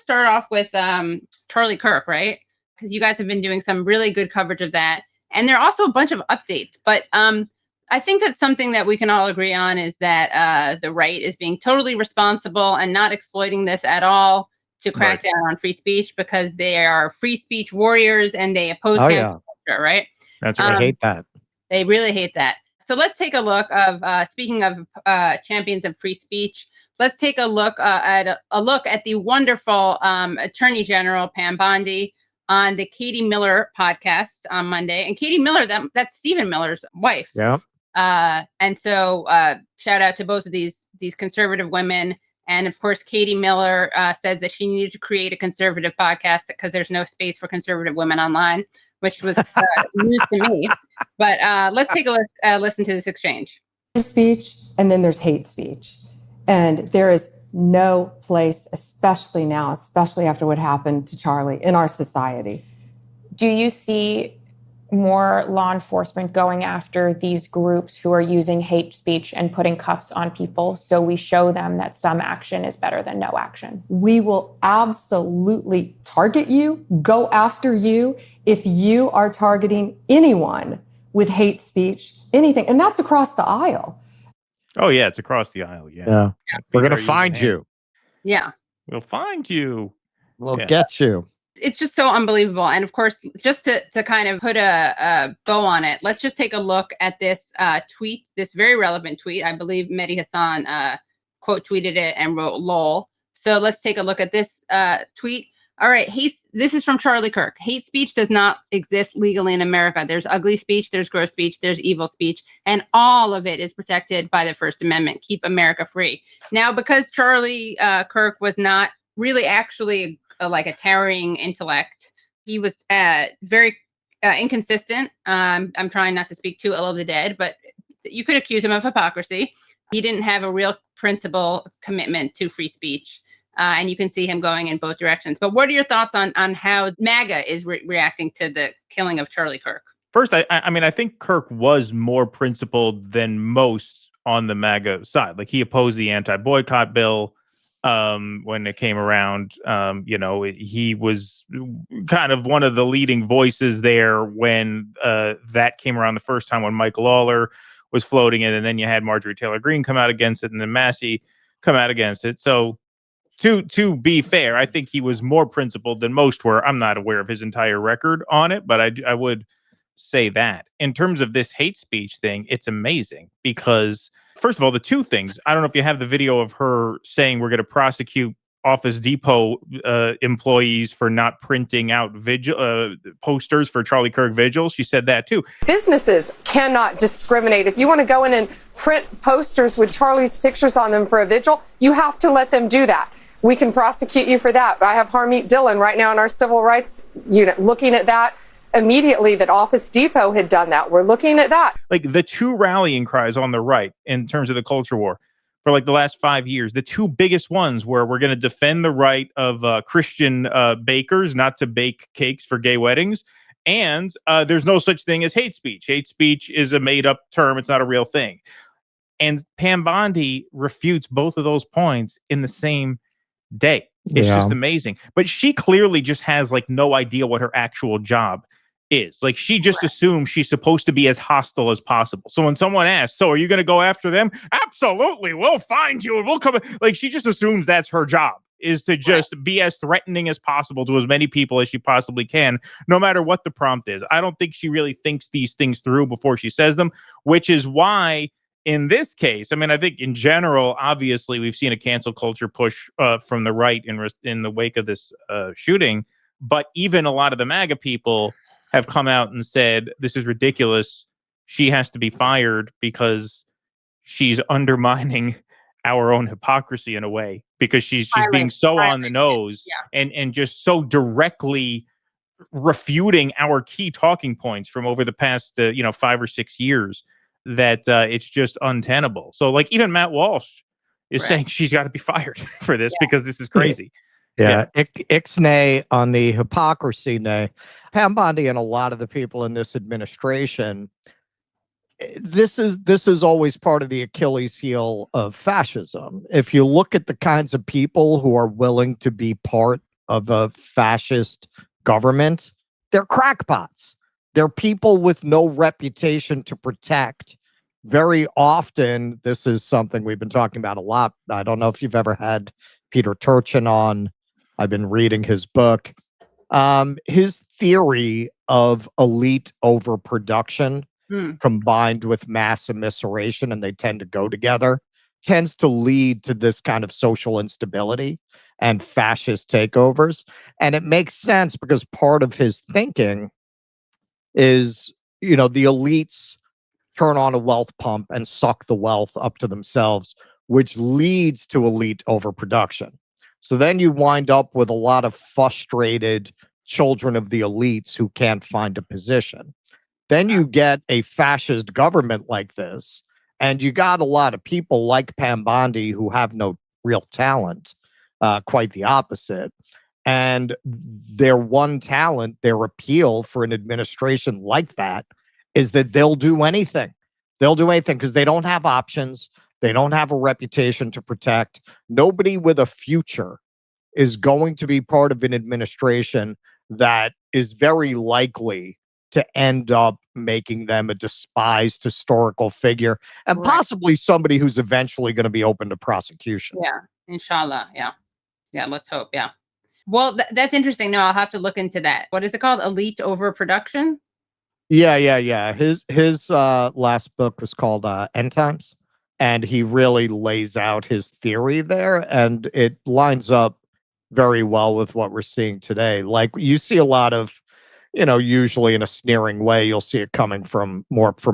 start off with Charlie Kirk, right? Because you guys have been doing some really good coverage of that. And there are also a bunch of updates. But I think that's something that we can all agree on is that the right is being totally responsible and not exploiting this at all to crack down on free speech, because they are free speech warriors and they oppose cancel culture, right? That's right. I hate that. They really hate that. So let's take a look of, speaking of champions of free speech, let's take a look at the wonderful Attorney General Pam Bondi on the Katie Miller podcast on Monday. And Katie Miller, that's Stephen Miller's wife. Yeah. And so shout out to both of these conservative women. And of course, Katie Miller says that she needed to create a conservative podcast because there's no space for conservative women online, which was news to me. But let's take a listen to this exchange. Speech, and then there's hate speech. And there is no place, especially now, especially after what happened to Charlie, in our society. Do you see more law enforcement going after these groups who are using hate speech and putting cuffs on people so we show them that some action is better than no action? We will absolutely target you, go after you if you are targeting anyone with hate speech, anything. And that's across the aisle. Oh, yeah, it's across the aisle. Yeah. We're going to find you. Yeah. We'll find you. We'll get you. It's just so unbelievable. And of course, just to kind of put a bow on it, let's just take a look at this tweet, this very relevant tweet. I believe Mehdi Hassan quote tweeted it and wrote lol. So let's take a look at this tweet. All right. This is from Charlie Kirk. Hate speech does not exist legally in America. There's ugly speech, there's gross speech, there's evil speech, and all of it is protected by the First Amendment. Keep America free. Now, because Charlie Kirk was not really actually like a towering intellect, he was very inconsistent. I'm trying not to speak too ill of the dead, but you could accuse him of hypocrisy. He didn't have a real principle commitment to free speech. And you can see him going in both directions. But what are your thoughts on how MAGA is reacting to the killing of Charlie Kirk? First, I mean, I think Kirk was more principled than most on the MAGA side. Like, he opposed the anti-boycott bill when it came around. He was kind of one of the leading voices there when that came around the first time, when Mike Lawler was floating it. And then you had Marjorie Taylor Greene come out against it, and then Massey come out against it. So to be fair, I think he was more principled than most were. I'm not aware of his entire record on it, but I would say that. In terms of this hate speech thing, it's amazing because, first of all, the two things, I don't know if you have the video of her saying we're going to prosecute Office Depot employees for not printing out posters for Charlie Kirk vigils. She said that too. Businesses cannot discriminate. If you want to go in and print posters with Charlie's pictures on them for a vigil, you have to let them do that. We can prosecute you for that. I have Harmeet Dillon right now in our civil rights unit looking at that immediately, that Office Depot had done that. We're looking at that. Like, the two rallying cries on the right in terms of the culture war for like the last 5 years, the two biggest ones were, we're going to defend the right of Christian bakers not to bake cakes for gay weddings. And there's no such thing as hate speech. Hate speech is a made up term. It's not a real thing. And Pam Bondi refutes both of those points in the same day. It's just amazing. But she clearly just has like no idea what her actual job is. Like, she just assumes she's supposed to be as hostile as possible. So when someone asks, so are you going to go after them? Absolutely. We'll find you and we'll come. Like, she just assumes that's her job, is to just be as threatening as possible to as many people as she possibly can, no matter what the prompt is. I don't think she really thinks these things through before she says them, which is why in this case, I mean, I think in general, obviously, we've seen a cancel culture push from the right in the wake of this shooting. But even a lot of the MAGA people have come out and said, this is ridiculous. She has to be fired because she's undermining our own hypocrisy in a way, because she's being so on the nose and just so directly refuting our key talking points from over the past 5 or 6 years that it's just untenable. So like, even Matt Walsh is saying she's got to be fired for this because this is crazy. Ixnay on the hypocrisy nay. Pam Bondi and a lot of the people in this administration, this is always part of the Achilles heel of fascism. If you look at the kinds of people who are willing to be part of a fascist government, they're crackpots. They're people with no reputation to protect. Very often, this is something we've been talking about a lot. I don't know if you've ever had Peter Turchin on. I've been reading his book. His theory of elite overproduction combined with mass immiseration, and they tend to go together, tends to lead to this kind of social instability and fascist takeovers. And it makes sense because part of his thinking is, the elites turn on a wealth pump and suck the wealth up to themselves, which leads to elite overproduction. So then you wind up with a lot of frustrated children of the elites who can't find a position. Then you get a fascist government like this, and you got a lot of people like Pam Bondi who have no real talent, quite the opposite. And their one talent, their appeal for an administration like that is that they'll do anything. They'll do anything because they don't have options. They don't have a reputation to protect. Nobody with a future is going to be part of an administration that is very likely to end up making them a despised historical figure and possibly somebody who's eventually going to be open to prosecution. Yeah, inshallah. Yeah. Yeah, let's hope. Yeah. Well, that's interesting. No, I'll have to look into that. What is it called? Elite overproduction? Yeah. His last book was called End Times, and he really lays out his theory there, and it lines up very well with what we're seeing today. Like, you see a lot of, usually in a sneering way, you'll see it coming from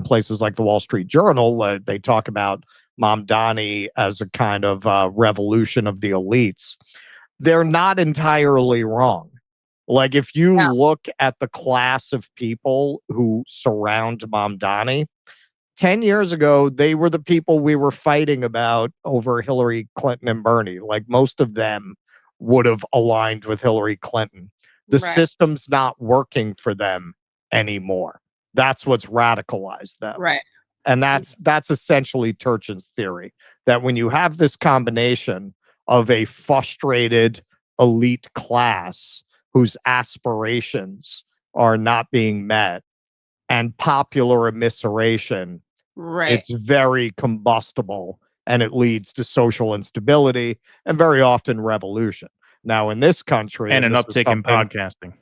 places like the Wall Street Journal, where they talk about Mamdani as a kind of revolution of the elites. They're not entirely wrong. Like, if you look at the class of people who surround Mamdani, 10 years ago, they were the people we were fighting about over Hillary Clinton and Bernie. Like, most of them would have aligned with Hillary Clinton. The system's not working for them anymore. That's what's radicalized them. Right. And that's essentially Turchin's theory, that when you have this combination of a frustrated elite class whose aspirations are not being met and popular immiseration, it's very combustible, and it leads to social instability and very often revolution. Now, in this country, and an uptick in podcasting.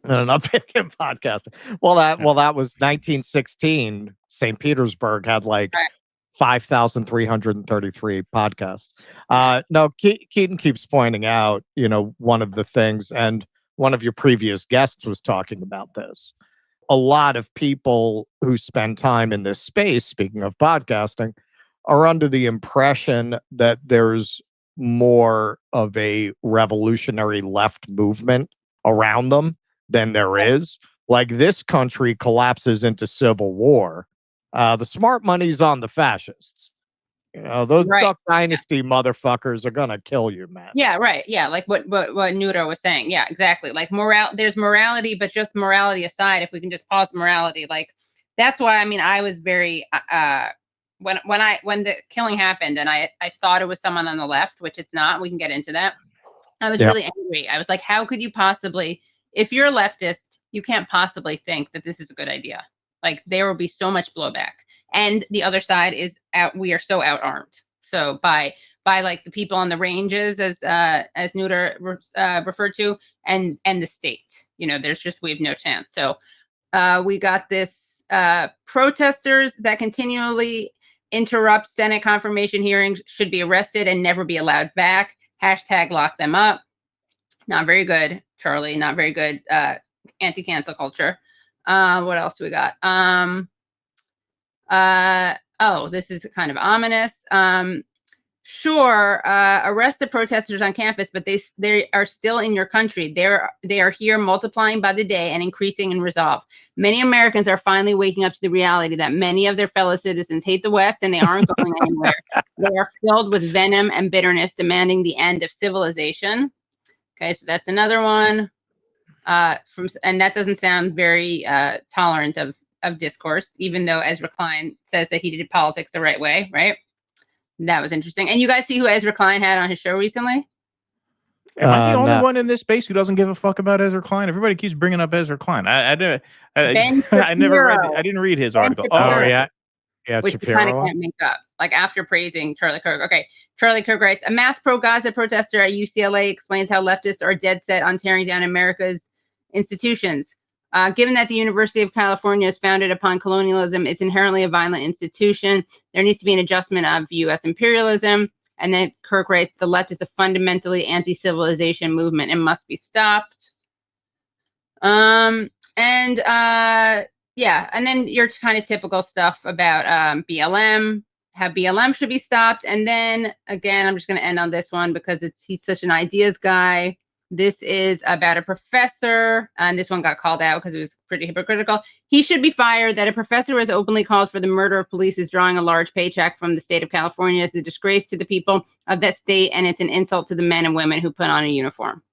And an uptick in podcasting. Well, that was 1916. St. Petersburg had like 5,333 podcasts. No, Keaton keeps pointing out, one of the things, and one of your previous guests was talking about this. A lot of people who spend time in this space, speaking of podcasting, are under the impression that there's more of a revolutionary left movement around them than there is. Like, this country collapses into civil war. The smart money's on the fascists. Those Duck Dynasty motherfuckers are gonna kill you, man. Yeah, right. Yeah, like what Nudo was saying. Yeah, exactly. Like, there's morality, but just morality aside, if we can just pause morality, like, that's why, I was very when the killing happened, and I thought it was someone on the left, which it's not. We can get into that. I was really angry. I was like, how could you possibly, if you're a leftist, you can't possibly think that this is a good idea. Like, there will be so much blowback. And the other side is we are so outarmed. So by like the people on the ranges, as Nuda referred to, and the state, we have no chance. So we got this protesters that continually interrupt Senate confirmation hearings should be arrested and never be allowed back. # lock them up. Not very good, Charlie. Not very good. Anti-cancel culture. What else do we got? This is kind of ominous. Sure, arrest the protesters on campus, but they are still in your country. They are here, multiplying by the day and increasing in resolve. Many Americans are finally waking up to the reality that many of their fellow citizens hate the West, and they aren't going anywhere. They are filled with venom and bitterness, demanding the end of civilization. Okay, so that's another one. And that doesn't sound very tolerant of discourse, even though Ezra Klein says that he did politics the right way, right? That was interesting. And you guys see who Ezra Klein had on his show recently? Am I the only Matt. one in this space who doesn't give a fuck about Ezra Klein? Everybody keeps bringing up Ezra Klein. I Ben I never read. Shapiro. I didn't read his Ben article. Shapiro. Oh yeah, yeah, Which you kind of Shapiro. can't make up, like after praising Charlie Kirk. Okay, Charlie Kirk writes, a mass pro-Gaza protester at UCLA explains how leftists are dead set on tearing down America's institutions. Given that the University of California is founded upon colonialism, it's inherently a violent institution. There needs to be an adjustment of U.S. imperialism. And then Kirk writes, the left is a fundamentally anti-civilization movement and must be stopped. Yeah, and then your kind of typical stuff about BLM, how BLM should be stopped. And then again, I'm just going to end on this one because he's such an ideas guy. This is about a professor, and this one got called out because it was pretty hypocritical. He should be fired. That a professor who has openly called for the murder of police is drawing a large paycheck from the state of California is a disgrace to the people of that state, and it's an insult to the men and women who put on a uniform.